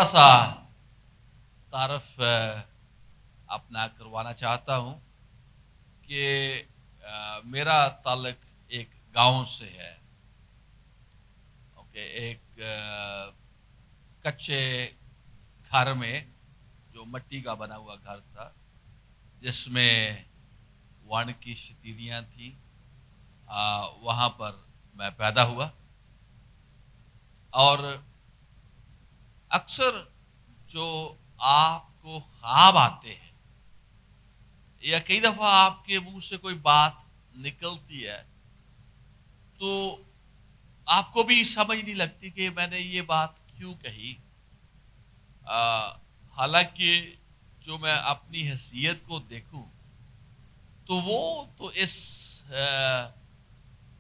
تھوڑا سا تعارف اپنا کروانا چاہتا ہوں کہ میرا تعلق ایک گاؤں سے ہے. اوکے، ایک کچے گھر میں جو مٹی کا بنا ہوا گھر تھا، جس میں وان کی شتیریاں تھیں. وہاں پر میں پیدا ہوا، اور اکثر جو آپ کو خواب آتے ہیں یا کئی دفعہ آپ کے منہ سے کوئی بات نکلتی ہے تو آپ کو بھی سمجھ نہیں لگتی کہ میں نے یہ بات کیوں کہی. حالانکہ جو میں اپنی حیثیت کو دیکھوں تو وہ تو اس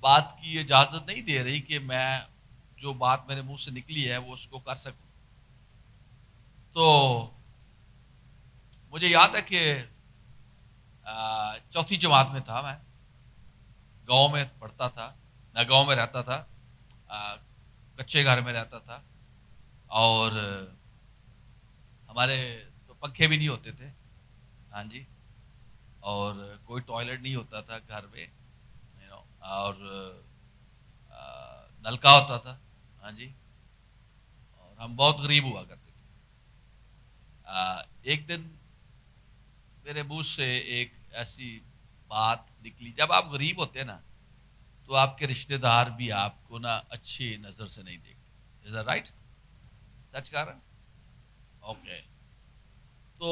بات کی اجازت نہیں دے رہی کہ میں جو بات میرے منہ سے نکلی ہے وہ اس کو کر سکوں. تو مجھے یاد ہے کہ چوتھی جماعت میں تھا، میں گاؤں میں پڑھتا تھا، میں گاؤں میں رہتا تھا، کچے گھر میں رہتا تھا، اور ہمارے تو پنکھے بھی نہیں ہوتے تھے. ہاں جی. اور کوئی ٹوائلٹ نہیں ہوتا تھا گھر میں، اور نلکا ہوتا تھا. ہاں جی. اور ہم بہت غریب ہوا کرتے تھے. ایک دن میرے منہ سے ایک ایسی بات نکلی. جب آپ غریب ہوتے ہیں نا تو آپ کے رشتہ دار بھی آپ کو نا اچھی نظر سے نہیں دیکھتے. Is that right? سچ کہہ رہا ہوں؟ اوکے. تو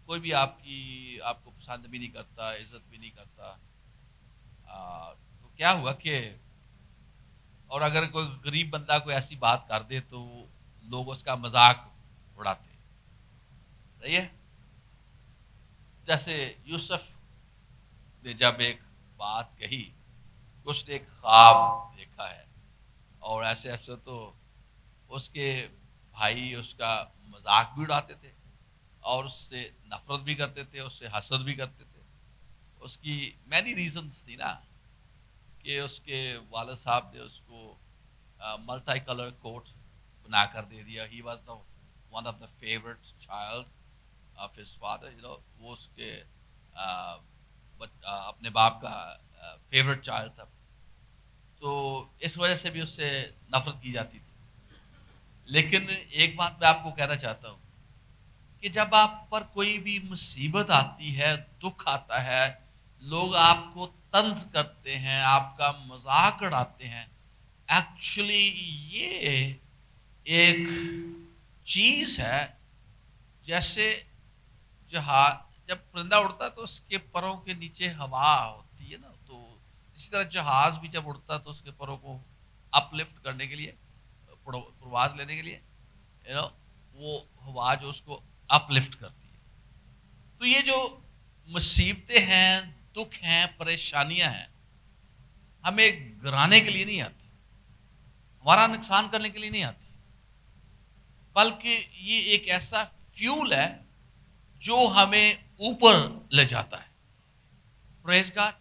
کوئی بھی آپ کو پسند بھی نہیں کرتا، عزت بھی نہیں کرتا. تو کیا ہوا کہ اور اگر کوئی غریب بندہ کوئی ایسی بات کر دے تو لوگ اس کا مذاق اڑاتے. صحیح ہے؟ جیسے یوسف نے جب ایک بات کہی، اس نے ایک خواب دیکھا ہے، اور ایسے ایسے تو اس کے بھائی اس کا مذاق بھی اڑاتے تھے، اور اس سے نفرت بھی کرتے تھے، اس سے حسد بھی کرتے تھے. اس کی مینی ریزنس تھی نا کہ اس کے والد صاحب نے اس کو ملٹائی کلر کوٹ بنا کر دے دیا. He was the one of the favourite child of his father. وہ اس کے اپنے باپ کا فیورٹ چائلڈ تھا. تو اس وجہ سے بھی اس سے نفرت کی جاتی تھی. لیکن ایک بات میں آپ کو کہنا چاہتا ہوں کہ جب آپ پر کوئی بھی مصیبت آتی ہے، دکھ آتا ہے، لوگ آپ کو طنز کرتے ہیں، آپ کا مذاق اڑاتے ہیں، ایکچولی یہ ایک چیز ہے. جیسے جہاز جب پرندہ اڑتا ہے تو اس کے پروں کے نیچے ہوا ہوتی ہے نا، تو اسی طرح جہاز بھی جب اڑتا ہے تو اس کے پروں کو اپ لفٹ کرنے کے لیے، پرواز لینے کے لیے وہ ہوا جو اس کو اپ لفٹ کرتی ہے. تو یہ جو مصیبتیں ہیں، دکھ ہیں، پریشانیاں ہیں، ہمیں گرانے کے لیے نہیں آتی، ہمارا نقصان کرنے کے لیے نہیں آتی، بلکہ یہ ایک ایسا فیول ہے جو ہمیں اوپر لے جاتا ہے. پریز گاڈ.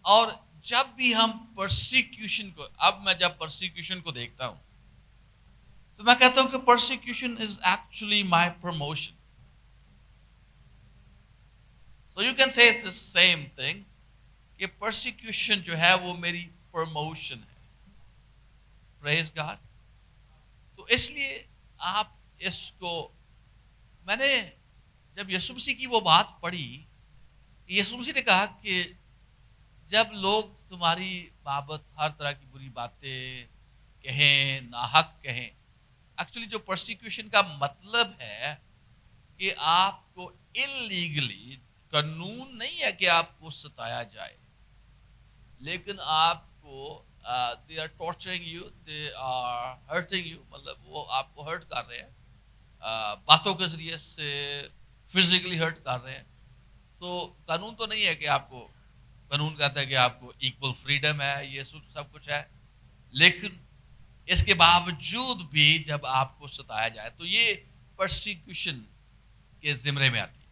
اور جب بھی ہم پرسیکیوشن کو، اب میں جب پرسیکیوشن کو دیکھتا ہوں تو میں کہتا ہوں کہ persecution is actually my promotion. So you can say the same thing کہ پرسیکیوشن جو ہے وہ میری پروموشن ہے. پریز گاڈ. تو اس لیے آپ اس کو، میں نے جب یسوع مسیح کی وہ بات پڑھی، یسوع مسیح نے کہا کہ جب لوگ تمہاری بابت ہر طرح کی بری باتیں کہیں، ناحق کہیں، ایکچولی جو پرسیکیوشن کا مطلب ہے کہ آپ کو انلیگلی، قانون نہیں ہے کہ آپ کو ستایا جائے، لیکن آپ کو they are torturing you, they are hurting you, مطلب وہ آپ کو ہرٹ کر رہے ہیں، باتوں کے ذریعے سے فزیکلی ہرٹ کر رہے ہیں. تو قانون تو نہیں ہے کہ آپ کو، قانون کہتا ہے کہ آپ کو ایکول فریڈم ہے، یہ سب کچھ ہے، لیکن اس کے باوجود بھی جب آپ کو ستایا جائے تو یہ پرسیکیوشن کے زمرے میں آتی ہے.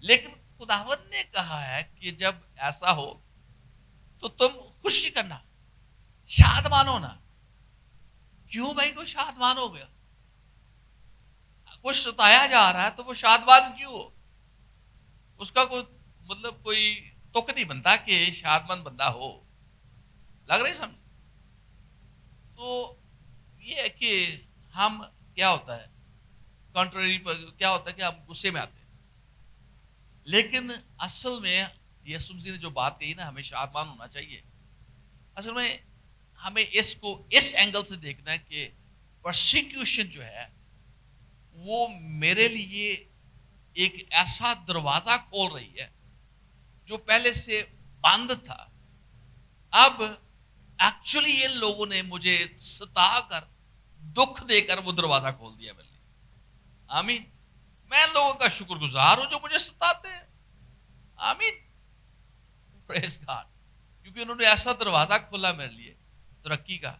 لیکن خداوند نے کہا ہے کہ جب ایسا ہو تو تم خوشی کرنا، شاد مانو نا. کیوں بھائی کو شاد مان ہو گیا؟ وہ ستایا جا رہا ہے تو وہ شادمان کیوں ہو؟ اس کا کوئی مطلب کوئی تک نہیں بنتا کہ شادمان بندہ ہو. لگ رہی سمجھ؟ تو یہ ہے کہ ہم کیا ہوتا ہے کنٹریری پر کیا ہوتا ہے کہ ہم غصے میں آتے ہیں. لیکن اصل میں یسوع مسیح نے جو بات کہی نا ہمیں شادمان ہونا چاہیے. اصل میں ہمیں اس کو اس اینگل سے دیکھنا ہے کہ پرسیکیوشن جو ہے وہ میرے لیے ایک ایسا دروازہ کھول رہی ہے جو پہلے سے بند تھا. اب ایکچولی ان لوگوں نے مجھے ستا کر دکھ دے کر وہ دروازہ کھول دیا میرے لیے. آمین. میں ان لوگوں کا شکر گزار ہوں جو مجھے ستاتے ہیں. آمین. پریز گاڈ. کیونکہ انہوں نے ایسا دروازہ کھولا میرے لیے ترقی کا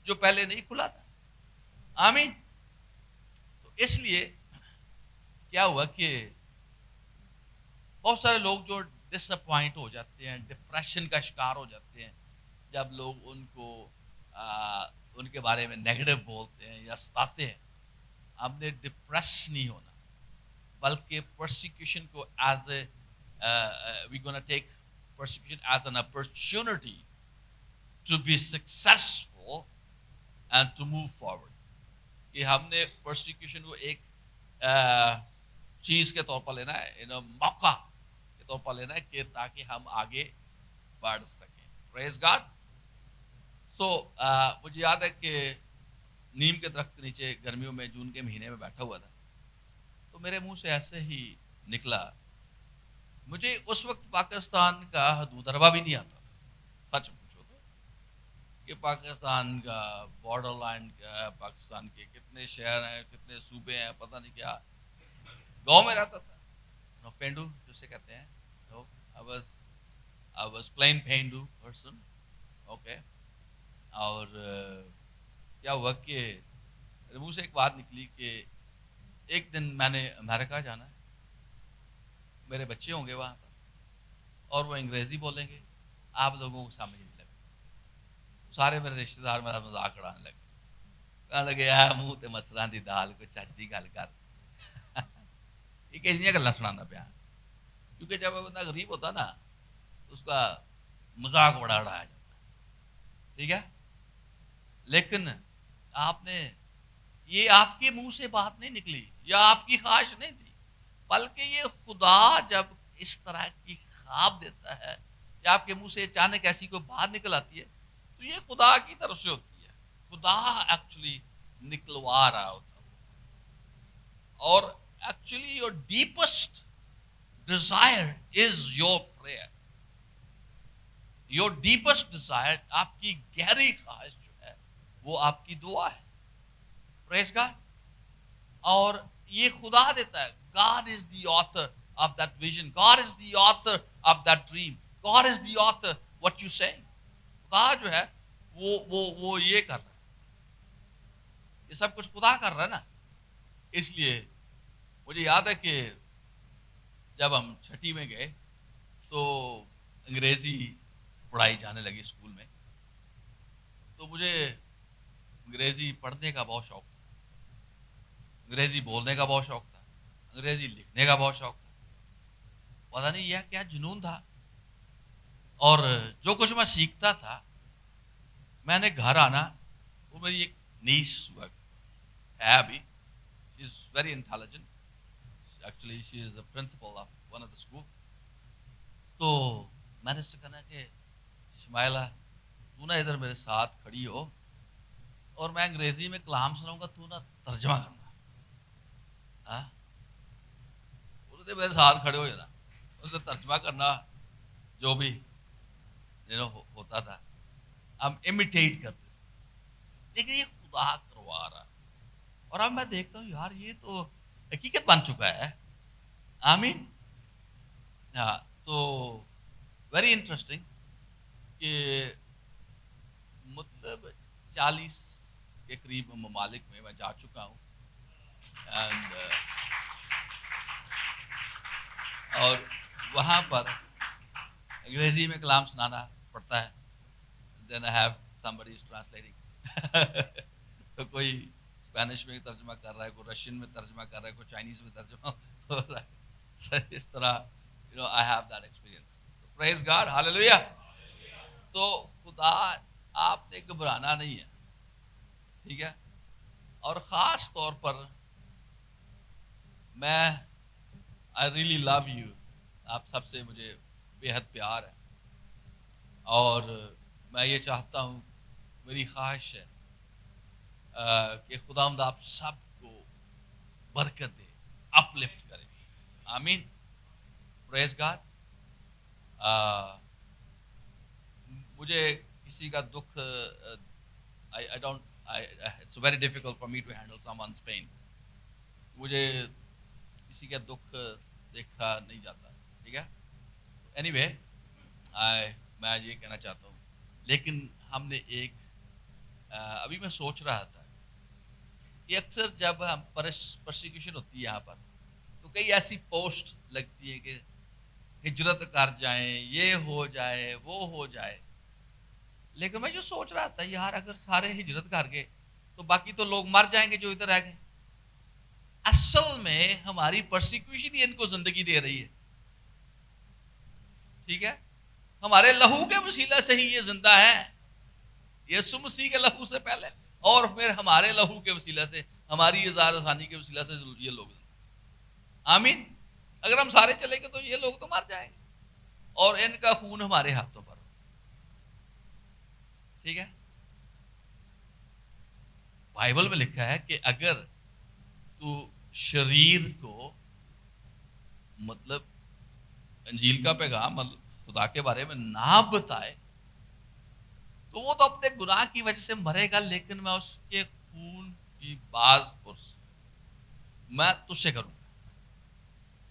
جو پہلے نہیں کھلا تھا. آمین. تو اس لیے کیا ہوا کہ بہت سارے لوگ جو ڈس اپوائنٹ ہو جاتے ہیں, ڈپریشن کا شکار ہو جاتے ہیں جب لوگ ان کو ان کے بارے میں نیگیٹو بولتے ہیں یا ستاتے ہیں. ہم نے ڈپریس نہیں ہونا بلکہ پرسیکیوشن کو as a we gonna take persecution as an opportunity to be successful and to move forward. کہ ہم نے persecution کو ایک چیز کے طور پر لینا ہے, موقع کے طور پر لینا ہے کہ تاکہ ہم آگے بڑھ سکیں. Praise God. So مجھے یاد ہے کہ نیم کے درخت کے نیچے گرمیوں میں جون کے مہینے میں بیٹھا ہوا تھا تو میرے منہ سے ایسے ہی نکلا. مجھے اس وقت پاکستان کا حدود اربا بھی نہیں آتا تھا, سچ پوچھو تو, کہ پاکستان کا بارڈر لائن کیا ہے, پاکستان کے کتنے شہر ہیں, کتنے صوبے ہیں, پتہ نہیں کیا. گاؤں میں رہتا تھا, پینڈو جسے کہتے ہیں. I was plain پینڈو person. Okay. اور کیا ہوا کہ میرے منہ سے ایک بات نکلی کہ ایک دن میں نے امریکہ جانا ہے, میرے بچے ہوں گے وہاں پر اور وہ انگریزی بولیں گے, آپ لوگوں کو سمجھ نہیں لگے. سارے میرے رشتے دار میرا مذاق اڑانے لگے, کہنے لگے منہ تے مسراں دی دال کو چج دی گل کر. یہ کیسے گلاں سنانا پیا, کیونکہ جب بندہ غریب ہوتا نا تو اس کا مذاق بڑا اڑایا جاتا ہے. ٹھیک ہے, لیکن آپ نے یہ آپ کے منہ سے بات نہیں نکلی یا آپ کی خواہش نہیں تھی, بلکہ یہ خدا جب اس طرح کی خواب دیتا ہے یا آپ کے منہ سے اچانک ایسی کوئی بات نکل آتی ہے تو یہ خدا کی طرف سے ہوتی ہے. خدا ایکچولی نکلوا رہا ہوتا ہے. اور actually your deepest desire is your prayer. Your deepest Dzire, آپ کی گہری خواہش جو ہے وہ آپ کی دعا ہے. پریز گاڈ. اور یہ خدا دیتا ہے. God is the author of that vision. God is the author of that dream. God is the author what you say. خدا جو ہے وہ یہ کر رہا ہے, یہ سب کچھ خدا کر رہا ہے نا. اس لیے مجھے یاد ہے کہ جب ہم چھٹی میں گئے تو انگریزی پڑھائی جانے لگی اسکول میں, تو مجھے انگریزی پڑھنے کا بہت شوق تھا, انگریزی بولنے کا بہت شوق تھا, انگریزی لکھنے کا بہت شوق تھا. پتہ نہیں یہ کیا جنون تھا. اور جو کچھ میں سیکھتا تھا میں نے گھر آنا, وہ میری ایک نیس ہوا ہے ابھی, she is very intelligent, actually she is the principal of one of the school. تو میں نے اس سے کہا کہ شمائلہ تو نا ادھر میرے ساتھ کھڑی ہو اور میں انگریزی میں کلام سناؤں گا, تو نا ترجمہ کرنا. میرے ساتھ کھڑے ہو جانا, اس نے ترجمہ کرنا جو بھی ہوتا تھا, ہم امیٹیٹ کرتے تھے. لیکن یہ خدا کروا رہا. اور اب میں دیکھتا ہوں یار یہ تو حقیقت بن چکا ہے. آمین. ہاں, تو ویری انٹرسٹنگ کہ مطلب 40 کے قریب ممالک میں جا چکا ہوں. اینڈ اور وہاں پر انگریزی میں کلام سنانا پڑتا ہے. Then I have somebody is translating. تو کوئی اسپینش میں ترجمہ کر رہا ہے، کوئی رشین میں ترجمہ کر رہا ہے، کوئی چائنیز میں ترجمہ ہو رہا ہے. اس طرح I have that experience. So, praise God, hallelujah. تو خدا آپ نے گھبرانا نہیں ہے، ٹھیک ہے. اور خاص طور پر میں I really love you، آپ سب سے مجھے بے حد پیار ہے، اور میں یہ چاہتا ہوں، میری خواہش ہے کہ خداوند آپ سب کو برکت دے، اپ لفٹ کرے. آمین. پریز گاڈ. مجھے کسی کا دکھ it's very difficult for me to handle someone's pain. مجھے کسی کا دکھ دیکھا نہیں جاتا، ٹھیک ہے. اینی وے میں یہ کہنا چاہتا ہوں، لیکن ہم نے ایک ابھی میں سوچ رہا تھا کہ اکثر جب ہم پرسیکیوشن ہوتی ہے یہاں پر، تو کئی ایسی پوسٹ لگتی ہے کہ ہجرت کر جائیں، یہ ہو جائے، وہ ہو جائے. لیکن میں جو سوچ رہا تھا، یار اگر سارے ہجرت کر گئے تو باقی تو لوگ مر جائیں گے جو ادھر رہ گئے. اصل میں ہماری پرسیکیوشن ہی ان کو زندگی دے رہی ہے، ٹھیک ہے. ہمارے لہو کے وسیلہ سے ہی یہ زندہ ہے، یسوع مسیح کے لہو سے پہلے، اور پھر ہمارے لہو کے وسیلہ سے، ہماری اظہار ثانی کے وسیلہ سے یہ لوگ زندہ. آمین. اگر ہم سارے چلے گئے تو یہ لوگ تو مر جائیں گے، اور ان کا خون ہمارے ہاتھوں پر، ٹھیک ہے. بائبل میں لکھا ہے کہ اگر تو شریر کو مطلب انجیل کا پیغام خدا کے بارے میں نہ بتائے تو وہ تو اپنے گناہ کی وجہ سے مرے گا، لیکن میں اس کے خون کی باز پرس میں تجھ سے کروں گا.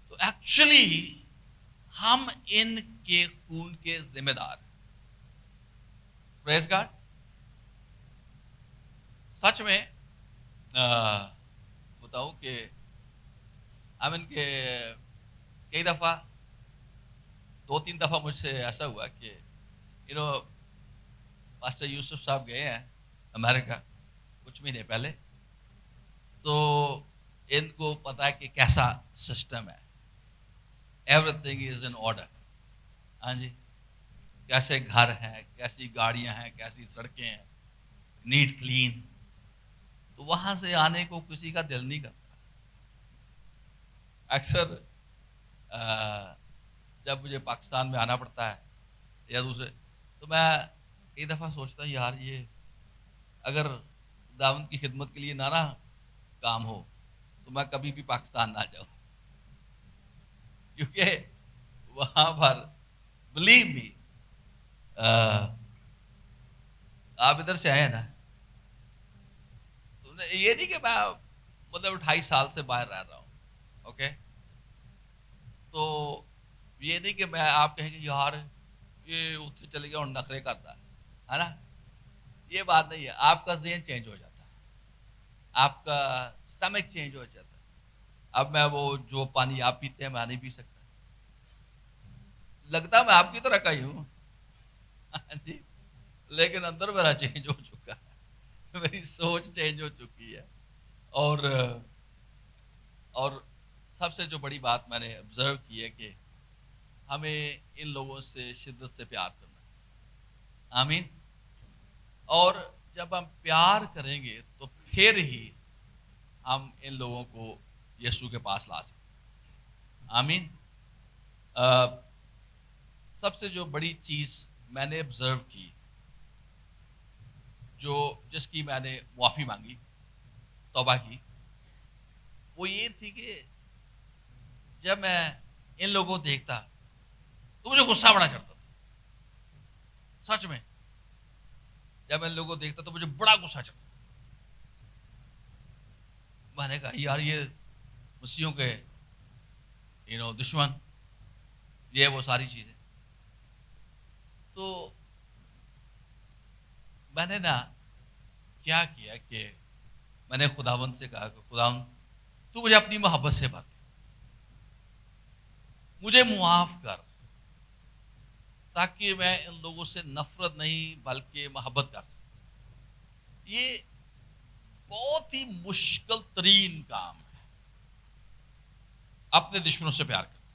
تو ایکچولی ہم ان کے خون کے ذمہ دار ہیں. پریز گاڈ. سچ میں بتاؤں کہ ہم ان کے کئی دفعہ 2-3 دفعہ مجھ سے ایسا ہوا کہ پاسٹر یوسف صاحب گئے ہیں امریکہ کچھ مہینے پہلے، تو ان کو پتا ہے کہ کیسا سسٹم ہے، every thing is in order. ہاں جی، کیسے گھر ہیں، کیسی گاڑیاں ہیں، کیسی سڑکیں ہیں، نیٹ کلین. تو وہاں سے آنے کو کسی کا دل نہیں کرتا. اکثر جب مجھے پاکستان میں آنا پڑتا ہے یا دوسرے، تو میں کئی دفعہ سوچتا ہوں، یار یہ اگر خداوند کی خدمت کے لیے نہ کام ہو تو میں کبھی بھی پاکستان نہ جاؤں، کیونکہ وہاں پر بلیو می آپ ادھر سے آئے نا، تو یہ نہیں کہ میں مطلب 28 سال سے باہر رہ رہا ہوں، اوکے. تو یہ نہیں کہ میں آپ کہیں گے یار یہ اتنے چلے گیا اور نخرے کرتا ہے نا، یہ بات نہیں ہے. آپ کا ذہن چینج ہو جاتا ہے، آپ کا سٹمک چینج ہو جاتا ہے. اب میں وہ جو پانی آپ پیتے ہیں میں نہیں پی سکتا، لگتا میں آپ کی طرح کا ہی ہوں جی، لیکن اندر میرا چینج ہو چکا ہے، میری سوچ چینج ہو چکی ہے. اور سب سے جو بڑی بات میں نے آبزرو کی ہے کہ ہمیں ان لوگوں سے شدت سے پیار کرنا ہے. آمین. اور جب ہم پیار کریں گے تو پھر ہی ہم ان لوگوں کو یسوع کے پاس لا سکتے ہیں. آمین. سب سے جو بڑی چیز میں نے آبزرو کی، جس کی میں نے معافی مانگی، توبہ کی، وہ یہ تھی کہ جب میں ان لوگوں کو دیکھتا تو مجھے غصہ بڑا چڑھتا تھا. سچ میں جب میں ان لوگوں کو دیکھتا تو مجھے بڑا غصہ چڑھتا. میں نے کہا یار یہ مسیحوں کے دشمن، یہ وہ ساری چیزیں. تو میں نے کیا کیا کہ میں نے خداوند سے کہا کہ خداوند تو مجھے اپنی محبت سے بھر دے، مجھے معاف کر، تاکہ میں ان لوگوں سے نفرت نہیں بلکہ محبت کر سکوں. یہ بہت ہی مشکل ترین کام ہے اپنے دشمنوں سے پیار کرنا.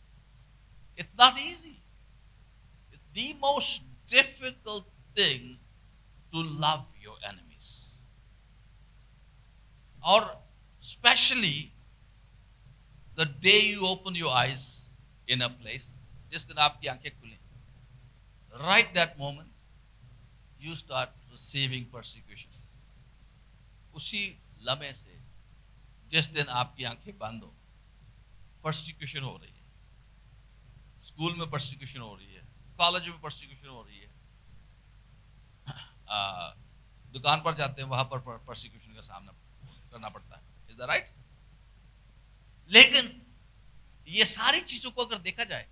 It's not easy. It's the most difficult thing to love your enemies. اور especially the day you open your eyes in a place, جس دن آپ کی آنکھیں کھلیں, right that moment you start receiving persecution. اسی لمحے سے جس دن آپ کی آنکھیں بند ہو, پرسیکیوشن ہو رہی ہے. اسکول میں پرسیکیوشن ہو رہی ہے, کالج میں پرسیکیوشن ہو رہی ہے, دکان پر جاتے ہیں وہاں پر پرسیکیوشن کا سامنا کرنا پڑتا ہے. Is that right? لیکن یہ ساری چیزوں کو اگر دیکھا جائے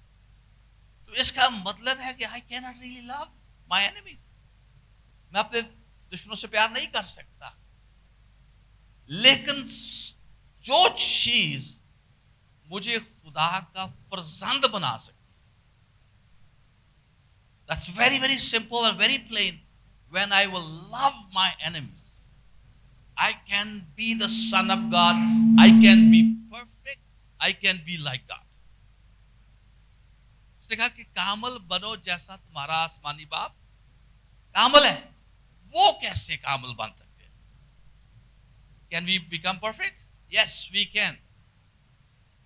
تو اس کا مطلب ہے کہ I can not really love my enemies. میں اپنے دشمنوں سے پیار نہیں کر سکتا. لیکن جو چیز مجھے خدا کا فرزند بنا سکتی, that's very very simple and very plain. When I will love my enemies, I can be the son of God. I can be perfect. I can be like God. اس نے کہا کہ کامل بنو جیسا تمہارا آسمانی باپ کامل ہے. وہ کیسے کامل بن سکتے ہیں؟ Can we become perfect? Yes, we can.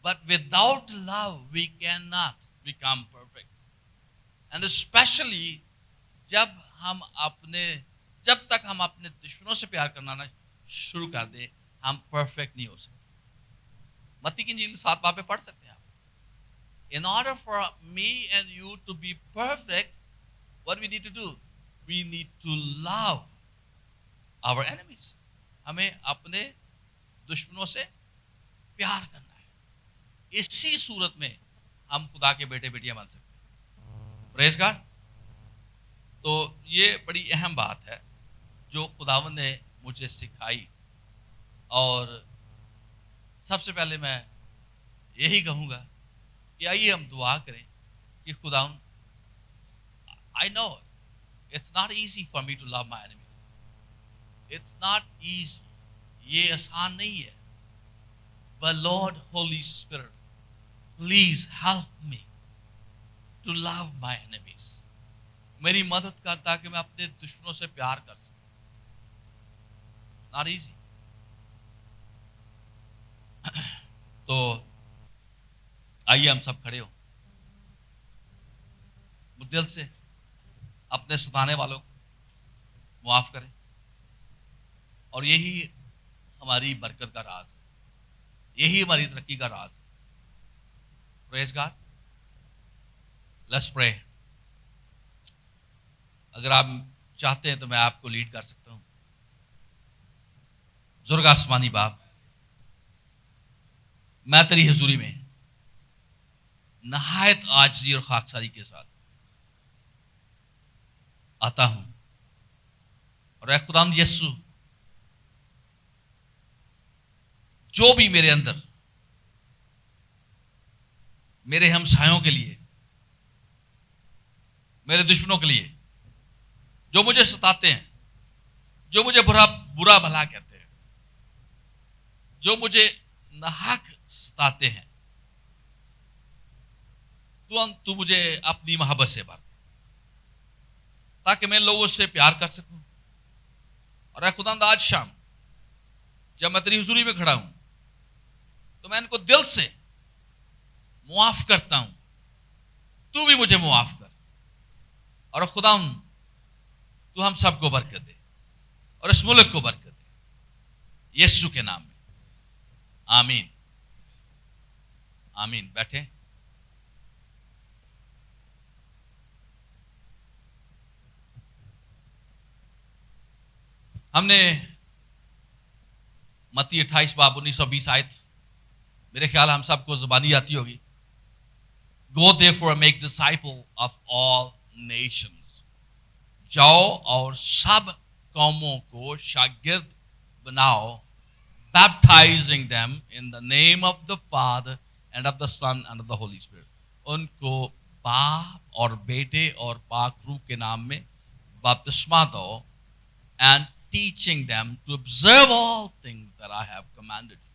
But without love, we cannot become perfect. And especially جب تک ہم اپنے دشمنوں سے پیار کرنا شروع کر دیں, ہم پرفیکٹ نہیں ہو سکتے. متی کی انجیل 7 باب پڑھ سکتے ہیں آپ. In order for me and you to be perfect, what we need to do? We need to love our enemies. ہمیں اپنے دشمنوں سے پیار کرنا ہے. اسی صورت میں ہم خدا کے بیٹے بیٹیاں بن سکتے ہیں. پریز گاڈ. تو یہ بڑی اہم بات ہے جو خداوند نے مجھے سکھائی. اور سب سے پہلے میں یہی کہوں گا کہ آئیے ہم دعا کریں کہ خداوند, I know it's not easy for me to love my enemies. It's not easy. یہ آسان نہیں ہے. But Lord Holy Spirit, please help me to love my enemies. میری مدد کر تاکہ میں اپنے دشمنوں سے پیار کر سکوں. Not easy. تو آئیے ہم سب کھڑے ہوں, دل سے اپنے ستانے والوں کو معاف کریں. اور یہی ہماری برکت کا راز ہے, یہی ہماری ترقی کا راز ہے. پریز گاڈ. لیٹس پرے. اگر آپ چاہتے ہیں تو میں آپ کو لیڈ کر سکتا ہوں. بزرگ آسمانی باپ, میں تیری حضوری میں نہایت عاجزی اور خاکساری کے ساتھ آتا ہوں. اور اے خداوند یسوع, جو بھی میرے اندر میرے ہمسایوں کے لیے, میرے دشمنوں کے لیے, جو مجھے ستاتے ہیں, جو مجھے برا بھلا کہتے ہیں, جو مجھے ناحق ستاتے ہیں, تو مجھے اپنی محبت سے بھر دے تاکہ میں لوگوں سے پیار کر سکوں. اور اے خداوند, آج شام جب میں تیری حضوری میں کھڑا ہوں تو میں ان کو دل سے معاف کرتا ہوں. تو بھی مجھے معاف کر. اور خداوند, تو ہم سب کو برکت دے اور اس ملک کو برکت دے, یسوع کے نام میں. آمین. آمین. بیٹھیں. ہم نے متی 28 باب 19-20 آیت میرے خیال ہم سب کو زبانی آتی ہوگی. Go therefore and make disciple of all nations. جاؤ اور سب قوموں کو شاگرد بناؤ, baptizing them in the name of the Father and of the Son and of the Holy Spirit. ان کو باپ اور بیٹے اور پاک روح کے نام میں بپتسمہ دو. And teaching them to observe all things that I have commanded you.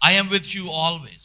I am with you always.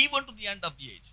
even to the end of the age.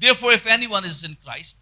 Therefore if anyone is in Christ,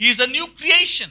he is a new creation.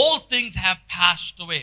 All things have passed away.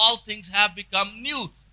all things have become new.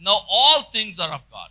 Now all things are of God.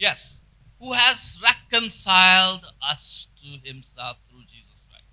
Yes, who has reconciled us to himself through Jesus Christ.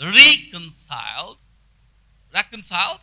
reconciled, reconciled,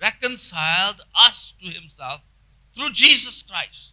reconciled us to himself through Jesus Christ.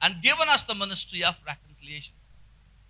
And given us the ministry of reconciliation.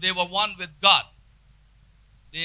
they were one with God. They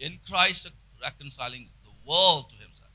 in Christ reconciling the world to himself.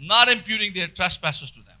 Not imputing their trespasses to them,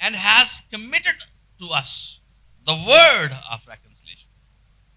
And has committed to us the word of reconciliation.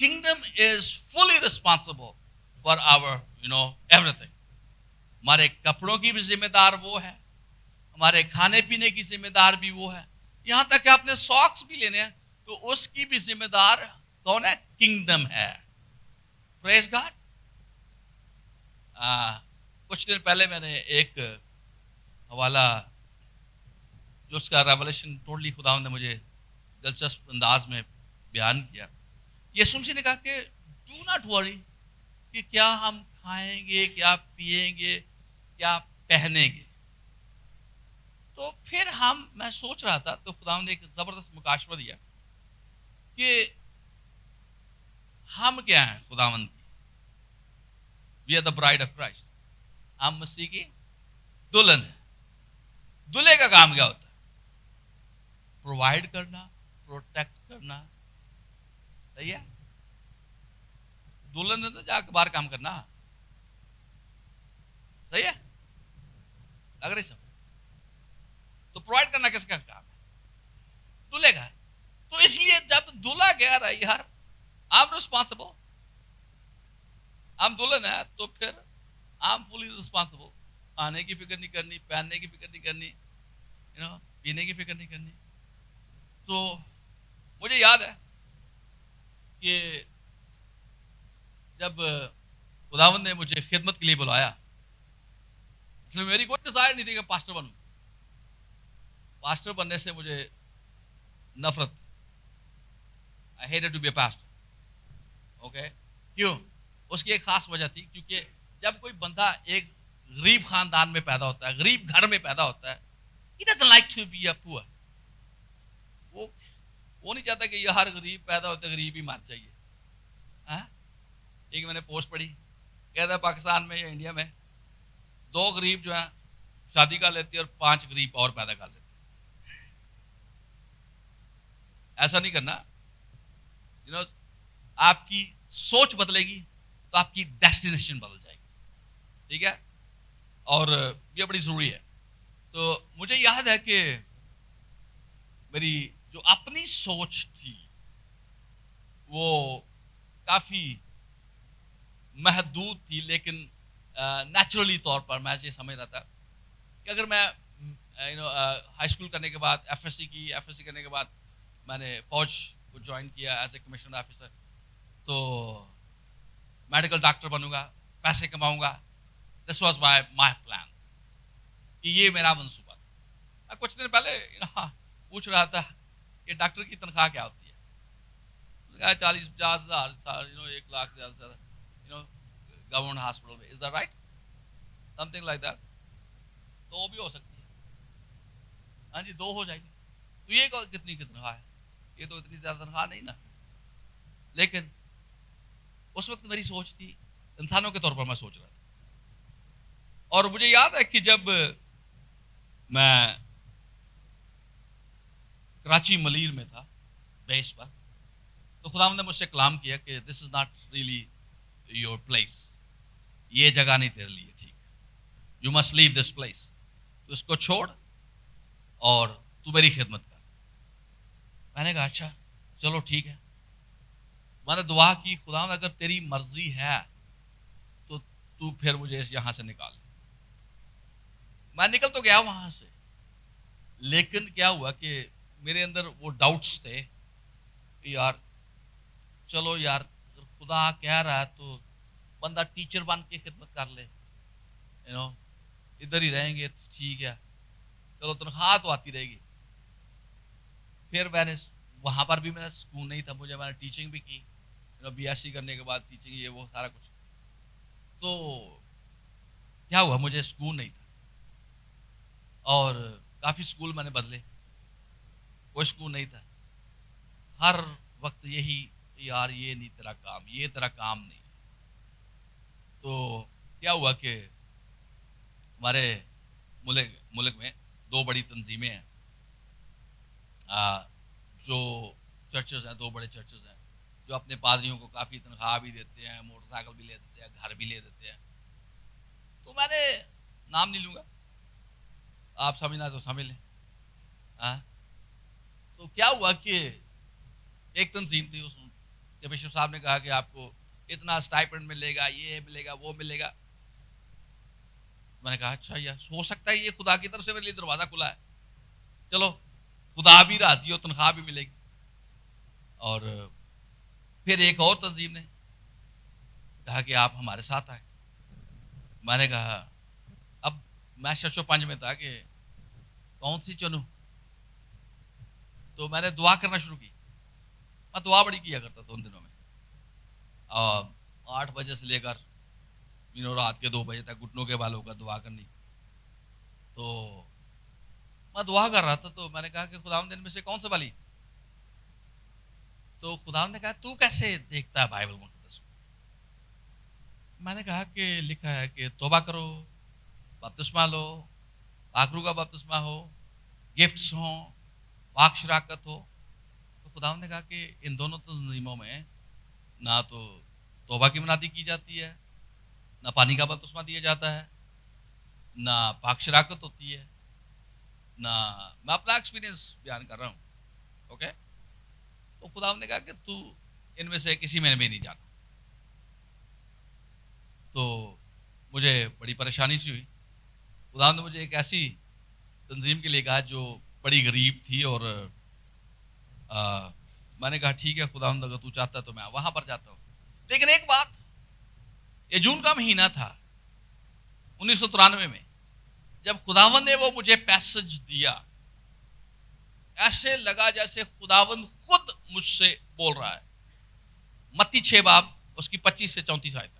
kingdom is fully responsible for our, everything. ہمارے کپڑوں کی بھی ذمہ دار وہ ہے, ہمارے کھانے پینے کی ذمہ دار بھی وہ ہے, یہاں تک کہ آپ نے ساکس بھی لینے ہیں تو اس کی بھی ذمہ دار کون ہے؟ کنگڈم ہے. پریز گاڈ. کچھ دن پہلے میں نے ایک حوالہ جو اس کا ریولیشن ٹوٹلی خداوند نے مجھے دلچسپ انداز میں بیان کیا. یسوع مسیح نے کہا کہ ڈو ناٹ وری کہ کیا ہم کھائیں گے, کیا پیئیں گے, کیا پہنیں گے. تو پھر میں سوچ رہا تھا تو خداوند نے ایک زبردست مکاشفہ دیا کہ ہم کیا ہیں خداوند کی. We are the bride of Christ. ہم مسیح کی دلہن ہے. دلہے کا کام کیا ہوتا ہے؟ پرووائڈ کرنا, پروٹیکٹ کرنا. صحیح ہے. دلہن نے تو جا کے باہر کام کرنا. صحیح ہے, لگ رہی سب. تو پرووائڈ کرنا کس کا کام ہے؟ دلہے کا ہے. تو اس لیے جب دلہا کہہ رہا ہے یار آئی ایم ریسپانسبل, ہم دلہن ہے تو پھر آئی ایم فلی ریسپانسبل. کھانے کی فکر نہیں کرنی, پہننے کی فکر نہیں کرنی, پینے کی فکر نہیں کرنی. تو مجھے یاد ہے کہ جب خداوند نے مجھے خدمت کے لیے بلایا, اس میں میری کوئی ڈیزائر نہیں تھی کہ پاسٹر بنوں. پاسٹر بننے سے مجھے نفرت. I hated to be a pastor. Okay, کیوں؟ اس کی ایک خاص وجہ تھی, کیونکہ جب کوئی بندہ ایک غریب خاندان میں پیدا ہوتا ہے, غریب گھر میں پیدا ہوتا ہے, he doesn't like to be a poor. وہ نہیں چاہتا کہ یہ ہر غریب پیدا ہوتے غریب ہی مار چاہیے. ایک میں نے پوسٹ پڑھی, کہتا ہے پاکستان میں یا انڈیا میں 2 غریب جو ہیں شادی کر لیتے اور 5 غریب اور پیدا کر لیتے. ایسا نہیں کرنا. آپ کی سوچ بدلے گی تو آپ کی ڈیسٹینیشن بدل جائے گی. ٹھیک ہے, اور یہ بڑی ضروری ہے. تو مجھے یاد ہے کہ میری جو اپنی سوچ تھی وہ کافی محدود تھی, لیکن نیچرلی طور پر میں یہ سمجھ رہا تھا کہ اگر میں ہائی اسکول کرنے کے بعد ایف ایس سی کی, ایف ایس سی کرنے کے بعد میں نے فوج کو جوائن کیا ایز اے کمیشنڈ آفیسر, تو میڈیکل ڈاکٹر بنوں گا, پیسے کماؤں گا. دس واز مائی پلان, کہ یہ میرا منصوبہ تھا. میں کچھ دن پہلے پوچھ رہا تھا کہ ڈاکٹر کی تنخواہ کیا ہوتی ہے. 40-50 ہزار, 1 لاکھ سے زیادہ گورنمنٹ ہاسپٹل میں. Is that right? Some thing like that. تو وہ بھی ہو سکتی ہے. ہاں جی, 2 ہو جائے گی. تو یہ کتنی تنخواہ ہے؟ یہ تو اتنی زیادہ تنخواہ نہیں نا. لیکن اس وقت میری سوچ تھی انسانوں کے طور پر میں سوچ رہا تھا. اور مجھے یاد ہے کہ جب میں کراچی ملیر میں تھا بیس پر, تو خداوند نے مجھ سے کلام کیا کہ this is not really your place. یہ جگہ نہیں تیرے لیے ٹھیک. You must leave this place. تو اس کو چھوڑ اور تو میری خدمت کر. میں نے کہا اچھا چلو ٹھیک ہے. میں نے دعا کی, خداوند اگر تیری مرضی ہے تو تو پھر مجھے یہاں سے نکال. میں نکل تو گیا وہاں سے, لیکن کیا ہوا کہ میرے اندر وہ ڈاؤٹس تھے کہ یار چلو یار اگر خدا کہہ رہا ہے تو بندہ ٹیچر بن کے خدمت کر لے, ادھر ہی رہیں گے تو ٹھیک ہے, چلو تنخواہ تو آتی رہے گی. پھر میں نے وہاں پر بھی میرا سکون نہیں تھا مجھے. میں نے ٹیچنگ بھی کی, بی ایس سی کرنے کے بعد ٹیچنگ, یہ وہ سارا کچھ. تو کیا ہوا, مجھے سکون نہیں تھا. اور کافی سکول میں نے بدلے, کوئی سکون نہیں تھا. ہر وقت یہی یار یہ نہیں تیرا کام, یہ تیرا کام نہیں. تو کیا ہوا کہ ہمارے ملک میں 2 بڑی تنظیمیں ہیں جو چرچز ہیں, 2 بڑے چرچز ہیں جو اپنے پادریوں کو کافی تنخواہ بھی دیتے ہیں, موٹر سائیکل بھی لے دیتے ہیں, گھر بھی لے دیتے ہیں. تو میں نے نام نہیں لوں گا, آپ سمجھنا تو سمجھ لیں. تو کیا ہوا کہ ایک تنظیم تھی, کہ بشپ صاحب نے کہا کہ آپ کو اتنا اسٹائپنڈ ملے گا، یہ ملے گا، وہ ملے گا. میں نے کہا اچھا یار ہو سکتا ہے یہ خدا کی طرف سے میرے لیے دروازہ کھلا ہے، چلو خدا بھی راضی ہو، تنخواہ بھی ملے گی. اور پھر ایک اور تنظیم نے کہا کہ آپ ہمارے ساتھ آئیں. میں نے کہا اب میں ششو پنج میں تھا کہ کون سی چنوں، تو میں نے دعا کرنا شروع کی. میں دعا بڑی کیا کرتا تھا ان دنوں میں، 8 بجے سے لے کر رات کے 2 بجے تک گھٹنوں کے بالوں کا دعا کرنی. تو میں دعا کر رہا تھا تو میں نے کہا کہ خداوند ان میں سے کون سا والی؟ تو خداوند نے کہا تو کیسے دیکھتا ہے بائبل مقدس کو؟ میں نے کہا کہ لکھا ہے کہ توبہ کرو، بپتسمہ لو، پاک روح کا بپتسمہ ہو، گفٹس ہوں، پاک شراکت ہو. تو خداوند نے کہا کہ ان دونوں تنظیموں میں نہ تو توبہ کی منادی کی جاتی ہے، نہ پانی کا بپتسمہ دیا جاتا ہے، نہ پاک شراکت ہوتی ہے، نہ میں اپنا ایکسپیرینس بیان کر رہا ہوں. اوکے. تو خداوند نے کہا کہ تو ان میں سے کسی میں بھی نہیں جانا. تو مجھے بڑی پریشانی سی ہوئی. خداوند نے مجھے ایک ایسی تنظیم کے لیے کہا جو بڑی غریب تھی، اور میں نے کہا ٹھیک ہے خداوند اگر تو چاہتا ہے تو میں وہاں پر جاتا ہوں. لیکن ایک بات، یہ جون کا مہینہ تھا 1993 میں، جب خداوند نے وہ مجھے پیسج دیا، ایسے لگا جیسے خداوند خود مجھ سے بول رہا ہے. متی 6 باب اس کی 25 سے 34 آیت تک.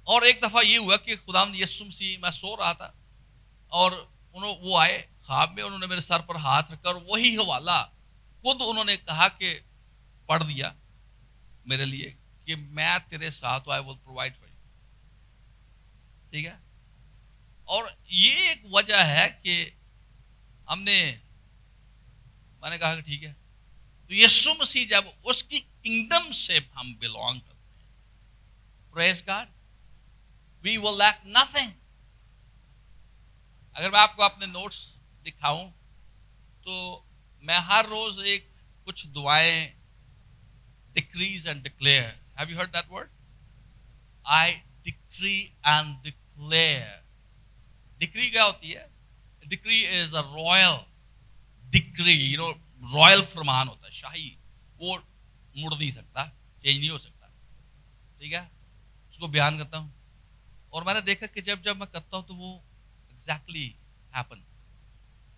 اور ایک دفعہ یہ ہوا کہ خداوند یسوع مسیح، میں سو رہا تھا اور وہ آئے خواب میں، انہوں نے میرے سر پر ہاتھ رکھا اور وہی حوالہ خود انہوں نے کہا کہ پڑھ دیا میرے لیے کہ میں تیرے ساتھ آئی ول پرووائڈ فار یو. ٹھیک ہے. اور یہ ایک وجہ ہے کہ ہم نے، میں نے کہا کہ ٹھیک ہے. تو یسوع مسیح جب اس کی کنگڈم سے ہم بلونگ کرتے ہیں، پریز گاڈ، وی ول لیک نتھنگ. اگر میں آپ کو اپنے نوٹس دکھاؤں تو میں ہر روز ایک کچھ دعائیں decrees and declare. Have you heard that word? I decree and declare. Decree کیا ہوتی ہے؟ Decree is a royal decree, royal فرمان ہوتا ہے، شاہی. وہ مڑ نہیں سکتا، چینج نہیں ہو سکتا. ٹھیک ہے. اس کو بیان کرتا ہوں اور میں نے دیکھا کہ جب میں کرتا ہوں تو وہ exactly happen.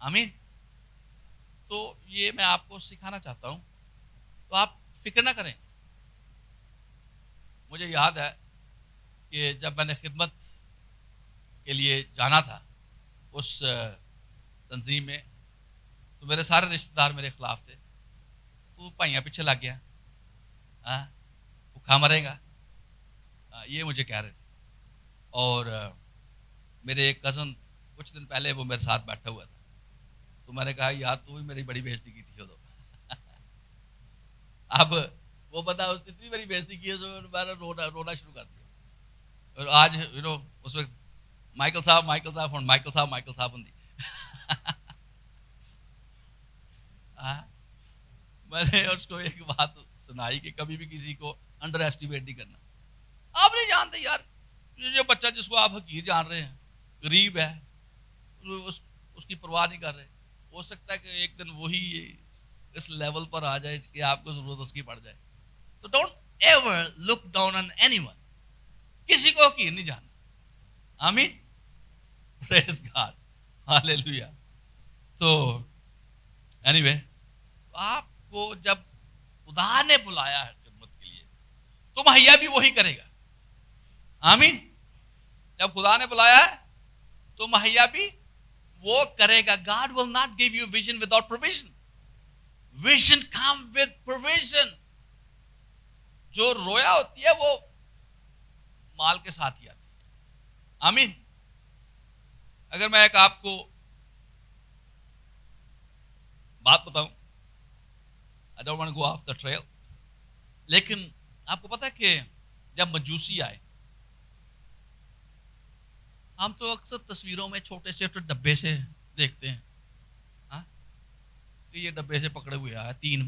آمین. تو یہ میں آپ کو سکھانا چاہتا ہوں، تو آپ فکر نہ کریں. مجھے یاد ہے کہ جب میں نے خدمت کے لیے جانا تھا اس تنظیم میں، تو میرے سارے رشتہ دار میرے خلاف تھے. تو بھائیاں پیچھے لگ گیا، بھوکا مرے گا، یہ مجھے کہہ رہے تھے. اور میرے ایک کزن کچھ دن پہلے وہ میرے ساتھ بیٹھا ہوا تھا. تو میں نے کہا یار تو بھی میری بڑی بےزتی کی تھی. اب وہ بندہ اس نے اتنی بڑی بےزتی کی ہے تو میں نے رونا شروع کر دیا. اور آج اس وقت مائیکل صاحب ہوں. میں نے اس کو ایک بات سنائی کہ کبھی بھی کسی کو انڈر ایسٹیمیٹ نہیں کرنا. آپ نہیں جانتے یار، یہ بچہ جس کو آپ حقیر جان رہے ہیں، غریب ہے، اس کی پرواہ نہیں کر رہے. ہو سکتا ہے کہ ایک دن وہی اس لیول پر آ جائے کہ آپ کو ضرورت اس کی پڑ جائے. So don't ever look down on anyone. کسی کو حقیر نہیں جاننا. آمین. Praise God. Hallelujah. تو anyway، آپ کو جب خدا نے بلایا ہے خدمت کے لیے تو مہیا بھی وہی کرے گا. آمین. جب خدا نے بلایا ہے تو مہیا بھی وہ کرے گا. God will not give you vision without provision. Vision come with provision. جو رویا ہوتی ہے وہ مال کے ساتھ ہی آتی ہے. آمین. اگر میں ایک آپ کو بات بتاؤں، I don't want to go off the trail، لیکن آپ کو پتا ہے کہ جب مجوسی آئے، ہم تو اکثر تصویروں میں چھوٹے سے ڈبے سے دیکھتے ہیں، کہ یہ ڈبے سے پکڑے ہوئے آئے 3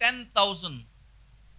10,000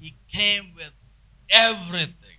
he came with everything,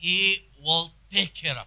he will take care of,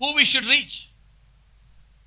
who we should reach,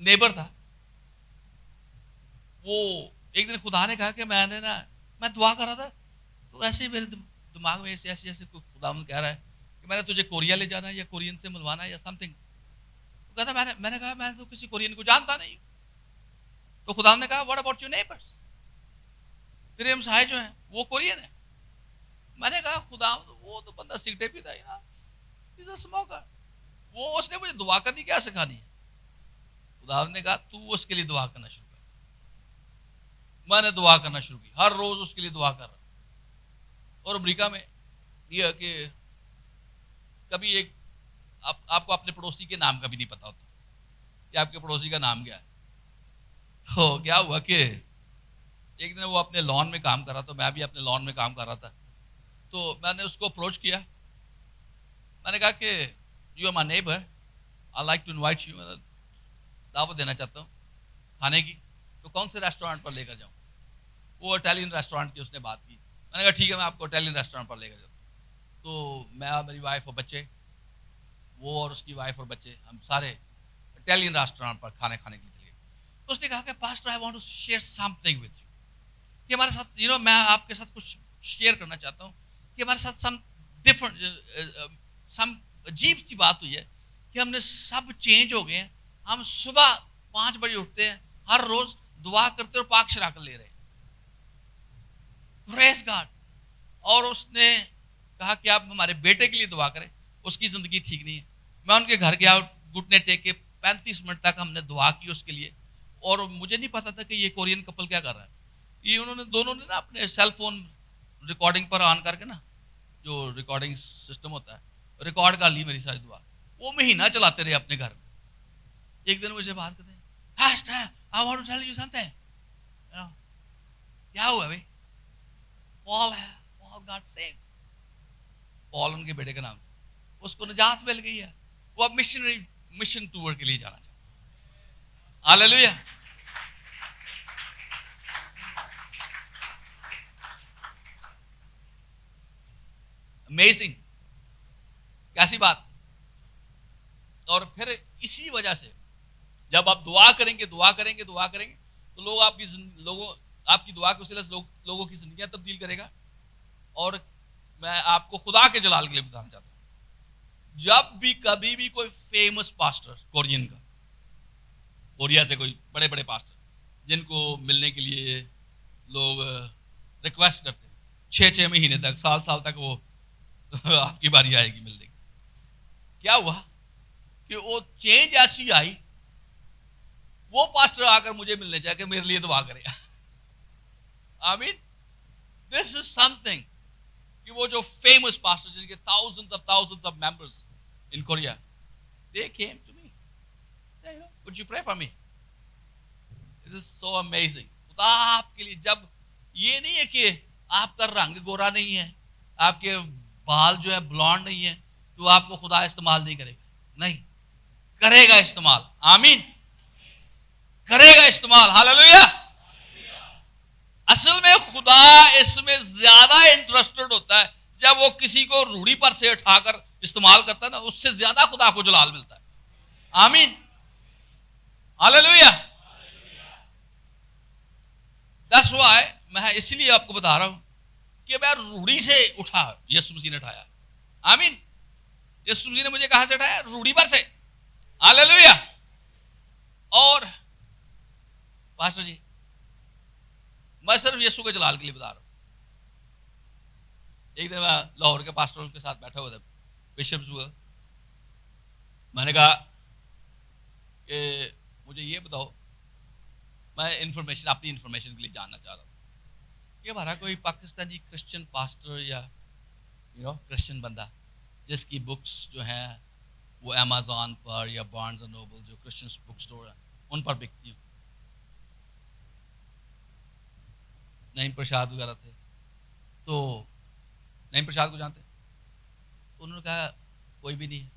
neighbour تھا، وہ ایک دن خدا نے کہا کہ میں دعا کر رہا تھا تو ایسے ہی میرے دماغ میں ایسے خدا کہہ رہا ہے کہ میں نے تجھے کوریا لے جانا ہے یا کورین سے ملوانا ہے یا سم تھنگ. کہتا میں نے کہا میں تو کسی کورین کو جانتا نہیں. تو خدا نے کہا واٹ اباؤٹ یور نیبرز، تیرے ہمسائے جو ہیں وہ کورین ہیں. میں نے کہا خدا وہ تو بندہ سگریٹیں پیتا ہے نا، وہ اس نے مجھے دعا کرنی کیا سکھانی ہے. خدا نے کہا تو اس کے لیے دعا کرنا شروع کر. میں نے دعا کرنا شروع کی، ہر روز اس کے لیے دعا کر رہا. اور امریکہ میں یہ ہے کہ کبھی ایک آپ کو اپنے پڑوسی کے نام کا بھی نہیں پتا ہوتا کہ آپ کے پڑوسی کا نام کیا ہے. تو کیا ہوا کہ ایک دن وہ اپنے لان میں کام کر رہا تھا، میں بھی اپنے لان میں کام کر رہا تھا. تو میں نے اس کو اپروچ کیا، میں نے کہا کہ you are my neighbour, I like to invite you, میں دعوت دینا چاہتا ہوں کھانے کی، تو کون سے ریسٹورینٹ پر لے کر جاؤں. وہ اٹیلین ریسٹورینٹ کی اس نے بات کی. میں نے کہا ٹھیک ہے میں آپ کو اٹیلین ریسٹورینٹ پر لے کر جاتا ہوں. تو میں اور میری وائف اور بچے، وہ اور اس کی وائف اور بچے، ہم سارے اٹیلین ریسٹورینٹ پر کھانے کے لیے چلے گئے. تو اس نے کہا کہ pastor I want to share something with you, کہ ہمارے ساتھ میں آپ کے ساتھ کچھ شیئر کرنا چاہتا ہوں کہ ہمارے ساتھ سم عجیب سی بات ہوئی ہے کہ ہم نے سب چینج ہو گئے ہیں. ہم صبح 5 بجے اٹھتے ہیں، ہر روز دعا کرتے اور پاک شراکت لے رہے ہیں. پریز گاڈ. اور اس نے کہا کہ آپ ہمارے بیٹے کے لیے دعا کریں، اس کی زندگی ٹھیک نہیں ہے. میں ان کے گھر گیا، گھٹنے ٹیک کے 35 منٹ تک ہم نے دعا کی اس کے لیے. اور مجھے نہیں پتا تھا کہ یہ کورین کپل کیا کر رہا ہے. یہ انہوں نے دونوں نے نا اپنے سیل فون ریکارڈنگ پر آن کر کے نا، جو ریکارڈنگ سسٹم ہوتا ہے، ریکارڈ کر لی میری ساری دعا. وہ مہینہ چلاتے رہے اپنے گھر میں. ایک دن مجھے بات کرتے ہیں، pastor I want to tell you something. کیا ہوا بھائی؟ پال گاٹ سیوڈ. پال ان کے بیٹے کا نام، اس کو نجات مل گئی ہے. وہ اب مشن ٹور کے لیے جانا چاہتا ہے. ہاللیلویا. امیزنگ، کیسی بات. اور پھر اسی وجہ سے جب آپ دعا کریں گے تو لوگ آپ کی دعا کے وسیلے سے لوگوں کی زندگیاں تبدیل کرے گا. اور میں آپ کو خدا کے جلال کے لیے بتانا چاہتا ہوں، جب بھی کبھی بھی کوئی فیمس پاسٹر کورین کا، کوریا سے کوئی بڑے بڑے پاسٹر جن کو ملنے کے لیے لوگ ریکویسٹ کرتے ہیں 6 مہینے تک، سال تک وہ آپ کی باری آئے گی ملنے کی. کیا ہوا کہ وہ چینج ایسی آئی، وہ پاسٹر آ کر مجھے ملنے چاہے کہ میرے لیے دعا کرے. آمین. دس از سم تھنگ کہ وہ جو فیمس پاسٹر جن کے thousands of members in Korea, they came to me. Would you pray for me? It is so amazing. خدا آپ کے لیے، جب یہ نہیں ہے کہ آپ کا رنگ گورا نہیں ہے، آپ کے بال جو ہے بلانڈ نہیں ہے، تو آپ کو خدا استعمال نہیں کرے گا. نہیں، کرے گا استعمال. آمین. کرے گا استعمال. ہاللیلویا. اصل میں خدا اس میں زیادہ انٹرسٹڈ ہوتا ہے جب وہ کسی کو روڑی پر سے اٹھا کر استعمال کرتا ہے نا، اس سے زیادہ خدا کو جلال ملتا ہے. آمین. ہاللیلویا. That's why میں اسی لیے آپ کو بتا رہا ہوں کہ میں روڑی سے اٹھا، یسوع مسیح نے اٹھایا. آمین. یسوع مسیح نے مجھے کہاں سے اٹھایا؟ روڑی پر سے. ہاللیلویا. اور پاسٹر جی میں صرف یسوع کے جلال کے لیے بتا رہا ہوں. ایک دن میں لاہور کے پاسٹروں کے ساتھ بیٹھا ہوا تھا، بشپس ہوا. میں نے کہا کہ مجھے یہ بتاؤ، میں اپنی انفارمیشن کے لیے جاننا چاہ رہا ہوں کہ ہمارا کوئی پاکستانی کرسچن پاسٹر یا کرسچن بندہ جس کی بکس جو ہیں وہ امیزون پر یا بارنز اینڈ نوبل جو کرسچن بک سٹور ہیں ان پر بکتی ہوں. نعیم پرشاد وغیرہ تھے، تو نعیم پرشاد کو جانتے؟ تو انہوں نے کہا کوئی بھی نہیں ہے.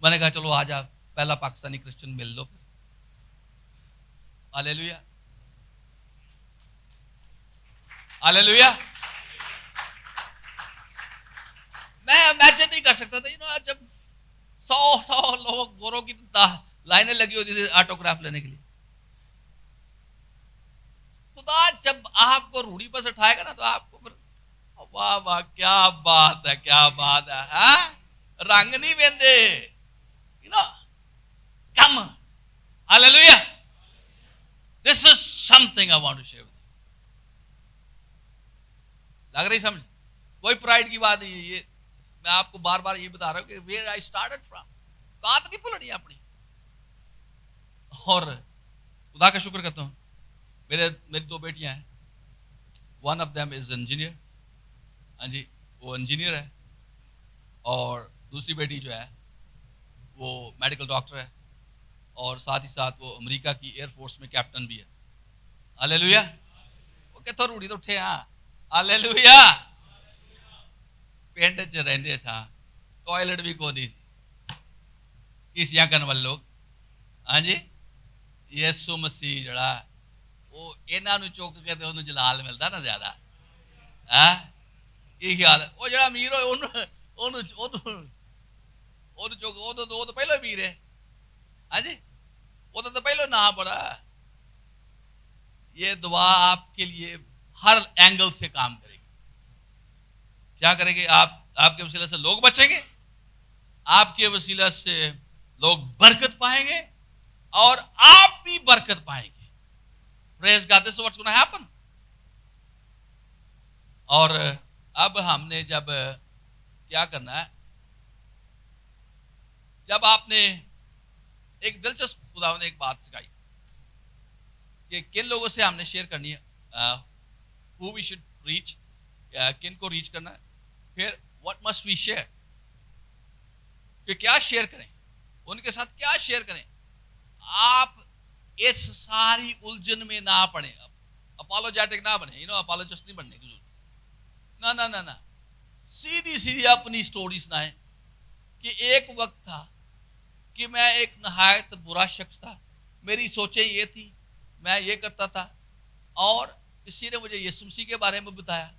میں نے کہا چلو آج آپ پہلا پاکستانی کرسچن مل لو. ہاللیلویا. ہاللیلویا. میں امیجن نہیں کر سکتا تھا جب 100 لوگ گوروں کی لائنیں لگی ہوتی تھی آٹوگراف لینے کے لیے. خدا جب آپ کو روڑی پر سے اٹھائے گا نا تو آپ کو واہ واہ کیا بات ہے, کیا بات ہے, ہاں رنگ نہیں بندے, you know come. Hallelujah. This is something I want to share. لگ رہی سمجھ؟ کوئی پرائڈ کی بات نہیں ہے, یہ میں آپ کو بار بار یہ بتا رہا ہوں کہ ویئر آئی اسٹارٹڈ فرام, کہاں تک نہیں بھولنی اپنی. اور خدا کا شکر کرتا ہوں, میری 2 بیٹیاں ہیں. One of them is engineer, ہاں جی وہ انجینئر ہے, اور دوسری بیٹی جو ہے وہ میڈیکل ڈاکٹر ہے, اور ساتھ ہی ساتھ وہ امریکہ کی ایئر فورس میں کیپٹن بھی ہے. ہاللیلویا. وہ کتوں روڑی تو اٹھے. ہاں ہاللیلویا. پنڈ چ رہندے سا, ٹوائلٹ بھی کو نہیں سی, کسیاں کرنے والے لوگ. ہاں جی یسو مسیح جڑا وہ یہاں چک کے تو انہوں جلال ملتا نا زیادہ. کی خیال ہے, وہ جڑا امیر ہوئے وہ تو پہلو امیر ہے. ہاں جی وہ تو پہلو نہ پڑا. یہ دعا آپ کے لیے ہر اینگل سے کام کرے گی. کیا کرے گی؟ آپ کے وسیلے سے لوگ بچیں گے, آپ کے وسیلہ سے لوگ برکت پائیں گے, اور آپ بھی برکت پائیں گے. Praise God, this is what's going to happen. اور اب ہم نے جب کیا کرنا ہے, جب آپ نے ایک دلچسپ خدا نے ایک بات سکھائی کہ کن لوگوں سے ہم نے شیئر کرنی ہے, who we should reach, کن کو ریچ کرنا ہے, پھر what must we share, کہ کیا شیئر کریں, ان کے ساتھ کیا شیئر کریں. آپ اس ساری الجھن میں نہ پڑیں, اپالوجیٹک نہ بنے, اپالوجسٹ نہیں بننے کی ضرورت. نہ سیدھی اپنی سٹوری سنائیں کہ ایک وقت تھا کہ میں ایک نہایت برا شخص تھا, میری سوچیں یہ تھی, میں یہ کرتا تھا, اور کسی نے مجھے یسوع مسیح کے بارے میں بتایا,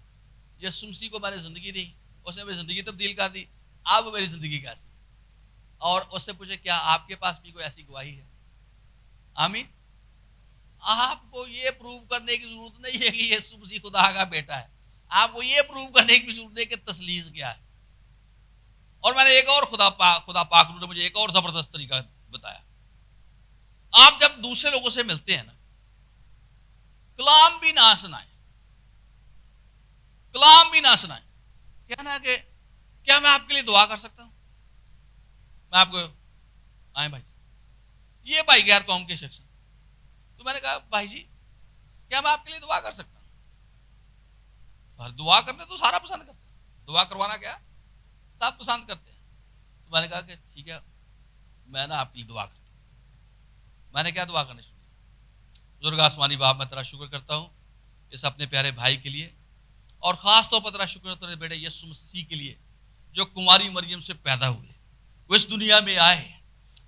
یسوع مسیح کو میں نے زندگی دی, اس نے میری زندگی تبدیل کر دی. اب میری زندگی کیسی, اور اس سے پوچھے کیا آپ کے پاس بھی کوئی ایسی گواہی ہے؟ آمین. آپ کو یہ پروو کرنے کی ضرورت نہیں ہے کہ یسوع مسیح خدا کا بیٹا ہے, آپ کو یہ پروو کرنے کی ضرورت ہے کہ تسلیث کیا ہے. اور میں نے ایک اور خدا پاک نے مجھے ایک اور زبردست طریقہ بتایا. آپ جب دوسرے لوگوں سے ملتے ہیں نا, کلام بھی نہ سنائیں, کہنا کہ کیا میں آپ کے لیے دعا کر سکتا ہوں. میں آپ کو آئیں بھائی, یہ بھائی غیر قوم کے شخص ہیں, تو میں نے کہا بھائی جی کیا میں آپ کے لیے دعا کر سکتا ہوں. اور دعا کرنے تو سارا پسند کرتے ہیں, دعا کروانا کیا سب پسند کرتے ہیں. تو میں نے کہا کہ ٹھیک ہے, میں نا آپ کے لیے دعا کرتا ہوں. میں نے کیا دعا کرنی شروع کی, بزرگ آسمانی باپ میں تیرا شکر کرتا ہوں اس اپنے پیارے بھائی کے لیے, اور خاص طور پر تیرا شکر کرتا ہوں بیٹے یسوع مسیح کے لیے جو کنواری مریم سے پیدا ہوئے, وہ اس دنیا میں آئے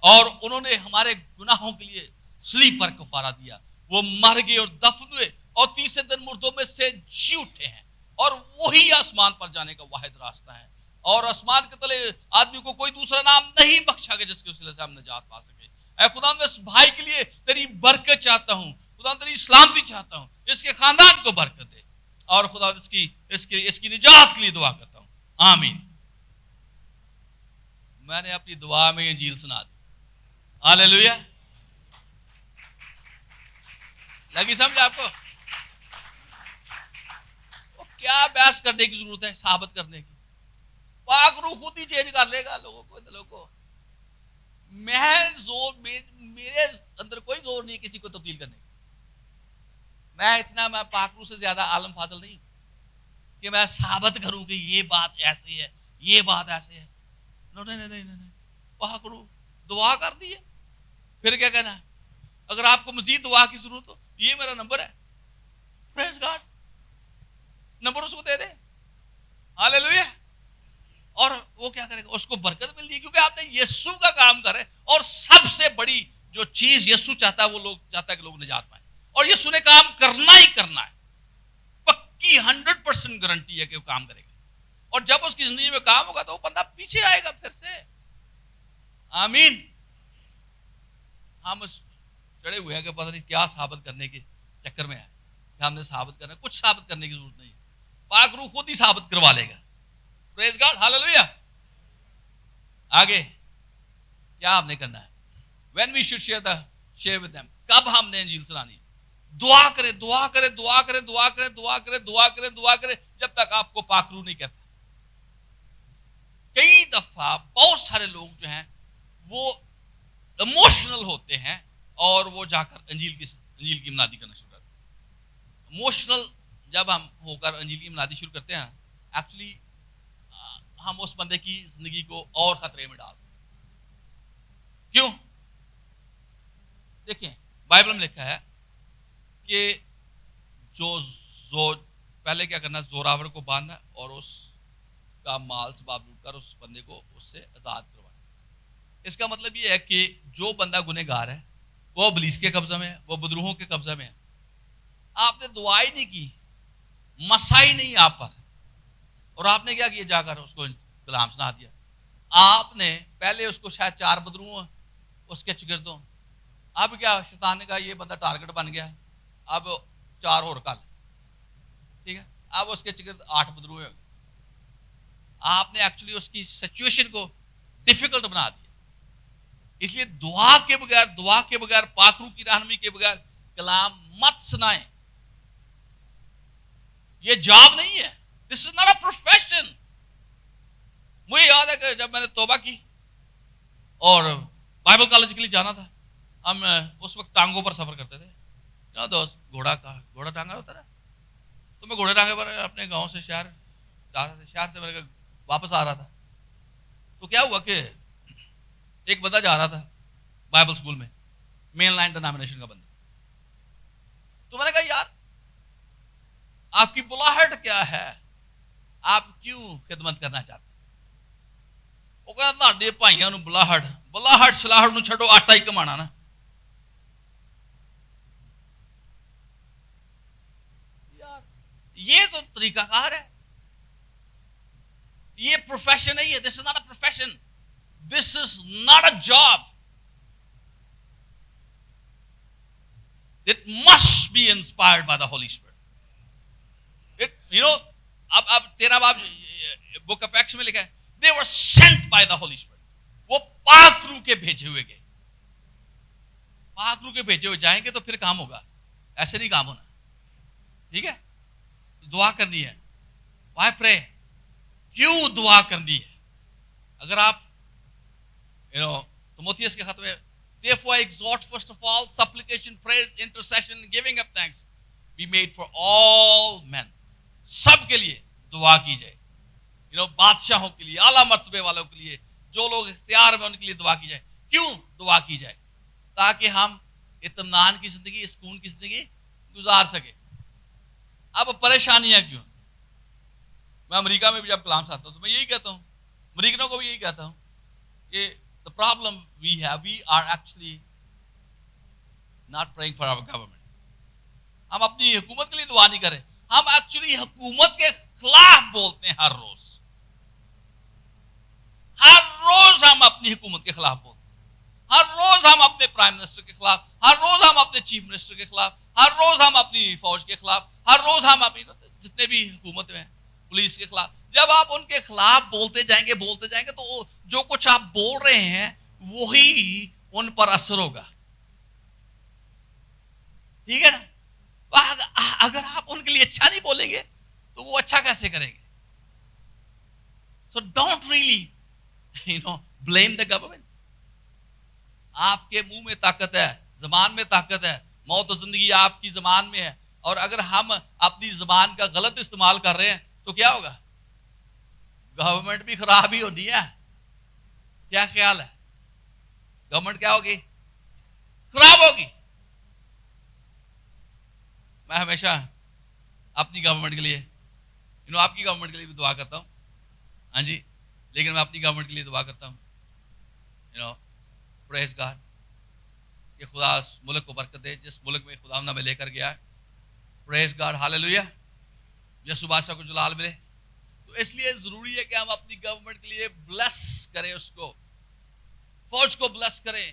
اور انہوں نے ہمارے گناہوں کے لیے صلیب پر کفارہ دیا. وہ مر گئے اور دفن ہوئے, اور تیسرے دن مردوں میں سے جی اٹھے ہیں, اور وہی آسمان پر جانے کا واحد راستہ ہے. اور آسمان کے تلے آدمی کو کوئی دوسرا نام نہیں بخشا گیا جس کے وسیلے سے ہم نجات پا سکے. اے خدا میں اس بھائی کے لیے تیری برکت چاہتا ہوں, خدا تیری سلامتی چاہتا ہوں, اس کے خاندان کو برکت دے, اور خدا اس کی نجات کے لیے دعا کرتا ہوں. آمین. میں نے اپنی دعا میں انجیل سنا دی. ہاللیلویا. لگی سمجھ آپ کو؟ وہ کیا بحث کرنے کی ضرورت ہے, ثابت کرنے کی. پاک روح خود ہی چینج کر لے گا لوگوں کو, دلوں کو. میرے اندر کوئی زور نہیں کسی کو تبدیل کرنے کا. میں پاک روح سے زیادہ عالم فاضل نہیں کہ میں ثابت کروں کہ یہ بات ایسی ہے, یہ بات ایسے ہے. نہیں. پاک روح دعا کر دی ہے, پھر کیا کہنا ہے؟ اگر آپ کو مزید دعا کی ضرورت ہو, یہ میرا نمبر ہے, پریز گاڈ, نمبر اس کو دے دے. ہاللیلویا. اور وہ کیا کرے گا, اس کو برکت مل دی, کیونکہ آپ نے یسوع کا کام کرے. اور سب سے بڑی جو چیز یسوع چاہتا ہے, وہ چاہتا ہے کہ لوگ نجات پائیں, اور یسوع نے کام کرنا ہی کرنا ہے. پکی 100% گارنٹی ہے کہ وہ کام کرے گا. اور جب اس کی زندگی میں کام ہوگا تو وہ بندہ پیچھے آئے گا پھر سے. آمین. ہم چڑے ہوئے ہیں کہ پتہ نہیں کیا ثابت کرنے کے چکر میں ہے کہ ہم نے ثابت کرنا ہے. کچھ ثابت کرنے کی ضرورت نہیں ہے, پاک روح خود ہی ثابت کروا لے گا. پریز گاڈ, ہاللیلویا. آگے کیا ہم نے کرنا ہے؟ when we should share with them, کب ہم نے انجیل سنانی؟ دعا کرے دعا کرے دعا کرے دعا کرے دعا کرے دعا کرے دعا کرے جب تک آپ کو پاک روح نہیں کہتا. کئی دفعہ بہت سارے لوگ جو ہیں وہ ایموشنل ہوتے ہیں اور وہ جا کر انجیل کی منادی کرنا شروع کرتے ہیں. ایموشنل جب ہم ہو کر انجیل کی منادی شروع کرتے ہیں, ایکچولی ہم اس بندے کی زندگی کو اور خطرے میں ڈالتے ہیں. کیوں؟ دیکھیں بائبل میں لکھا ہے کہ جو پہلے کیا کرنا, زوراور کو باندھنا اور اس کا مال سباب لوٹ کر اس بندے کو اس سے آزاد کروانا. اس کا مطلب یہ ہے کہ جو بندہ گنہگار ہے وہ ابلیس کے قبضہ میں ہے, وہ بدروہوں کے قبضہ میں ہے. آپ نے دعا ہی نہیں کی, مسا ہی نہیں آپ پر, اور آپ نے کیا کیا, جا کر اس کو کلام سنا دیا. آپ نے پہلے اس کو شاید 4 بدروہ اس کے چگردوں, اب کیا شیطان نے کہا یہ بندہ ٹارگٹ بن گیا, اب 4 اور کل, ٹھیک ہے, اب اس کے چگرد 8 بدروہ ہو گئے. آپ نے ایکچولی اس کی سچویشن کو ڈیفیکلٹ بنا دیا. اس لیے دعا کے بغیر پاک روح کی رہنمائی کے بغیر کلام مت سنائیں. یہ جاب نہیں ہے, this is not a profession. مجھے یاد ہے کہ جب میں نے توبہ کی اور بائبل کالج کے لیے جانا تھا, ہم اس وقت ٹانگوں پر سفر کرتے تھے. گھوڑا ٹانگا ہوتا ہے, تو میں گھوڑے ٹانگے پر اپنے گاؤں سے شہر جا رہا تھا, شہر سے میرے واپس آ رہا تھا. تو کیا ہوا کہ ایک بندہ جا رہا تھا بائبل اسکول میں, مین لائن ڈینامینیشن کا بندہ. تو میں نے کہا یار آپ کی بلاہٹ کیا ہے, آپ کیوں خدمت کرنا چاہتے ہیں؟ وہ کہتا تھے بھائیوں نو بلاہٹ سلاہٹ نو چھڈو, آٹا ہی کمانا نا. یار یہ تو طریقہ کار ہے, یہ پروفیشن نہیں ہے. This is not a profession, this is not a job. It must be inspired by the Holy Spirit. اب 13 باب بک آف ایکٹس میں لکھا ہے they were sent by the Holy Spirit. وہ پاک روح کے بھیجے ہوئے گئے. پاک روح کے بھیجے ہوئے جائیں گے تو پھر کام ہوگا, ایسے نہیں کام ہونا. ٹھیک ہے, دعا کرنی ہے. Why pray? کیوں دعا کرنی ہے؟ اگر آپ تیموتھیوس کے خط میں therefore I exhort first of all supplication, prayers, intercession, giving of thanks be made for all men. سب کے لیے دعا کی جائے. بادشاہوں کے لیے, اعلیٰ مرتبے والوں کے لیے, جو لوگ اختیار میں ان کے لیے دعا کی جائے. کیوں دعا کی جائے؟ تاکہ ہم اطمینان کی زندگی, سکون کی زندگی گزار سکے. اب پریشانیاں کیوں؟ میں امریکہ میں بھی جب کلام سناتا ہوں تو میں یہی کہتا ہوں, امریکنوں کو بھی یہی کہتا ہوں کہ the problem we have, we are actually not praying for our government. ہم اپنی حکومت کے لیے دعا نہیں کریں, ہم ایکچولی حکومت کے خلاف بولتے ہیں. ہر روز ہم اپنی حکومت کے خلاف بولتے ہیں. ہر روز ہم اپنے پرائم منسٹر کے خلاف, ہر روز ہم اپنے چیف منسٹر کے خلاف, ہر روز ہم اپنی فوج کے خلاف, ہر روز ہم اپنی جتنے بھی حکومت میں پولیس کے خلاف. جب آپ ان کے خلاف بولتے جائیں گے تو جو کچھ آپ بول رہے ہیں وہی ان پر اثر ہوگا. ٹھیک ہے نا؟ اگر آپ ان کے لیے اچھا نہیں بولیں گے تو وہ اچھا کیسے کریں گے؟ So don't really blame the government. آپ کے منہ میں طاقت ہے, زبان میں طاقت ہے, موت و زندگی آپ کی زبان میں ہے. اور اگر ہم اپنی زبان کا غلط استعمال کر رہے ہیں تو کیا ہوگا؟ گورنمنٹ بھی خراب ہی ہوتی ہے. کیا خیال ہے؟ گورنمنٹ کیا ہوگی؟ خراب ہوگی. میں ہمیشہ اپنی گورنمنٹ کے لیے آپ کی گورنمنٹ کے لیے بھی دعا کرتا ہوں. ہاں جی, لیکن میں اپنی گورنمنٹ کے لیے دعا کرتا ہوں. پریز گاڈ کہ خدا اس ملک کو برکت دے جس ملک میں خدا ہمیں لے کر گیا ہے. پریز گاڈ, ہاللیلویا. یسوع بادشاہ کو جلال ملے. تو اس لیے ضروری ہے کہ ہم اپنی گورنمنٹ کے لیے بلیس کریں, اس کو, فوج کو بلیس کریں,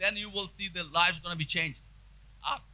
then you will see their lives going to be changed.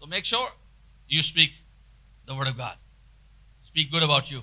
So make sure you speak the word of God, speak good about you.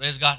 praise God।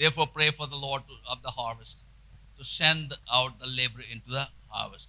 Therefore pray for the Lord of the harvest to send out the labor into the harvest।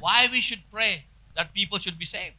Why we should pray that people should be saved?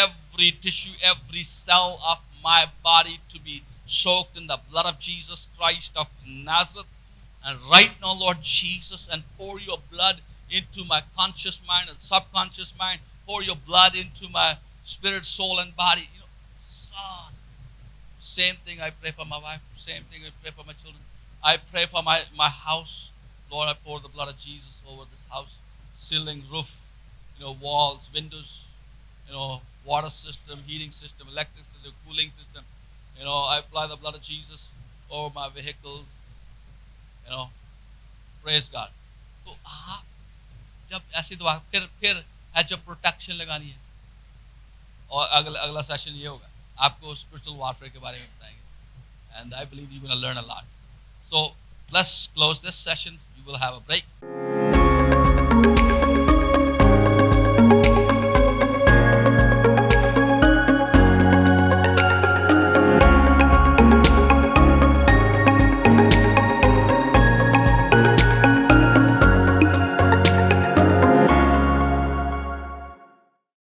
every tissue, every cell of my body to be soaked in the blood of Jesus Christ of Nazareth. And right now, Lord Jesus, and pour your blood into my conscious mind and subconscious mind. Pour your blood into my spirit, soul, and body. Son. Same thing I pray for my wife. Same thing I pray for my children. I pray for my house. Lord, I pour the blood of Jesus over this house. Ceiling, roof, walls, windows, water system, heating system, electric system, cooling system. I apply the blood of Jesus over my vehicles, you know, praise God. تو آپ جب ایسی دعا پھر age of protection لگانی ہے. اور اگلا سیشن یہ ہوگا آپ کو اسپرچل وارفیئر کے بارے میں بتائیں گے. And I believe you're going to learn a lot. So let's close this session. We will have a break.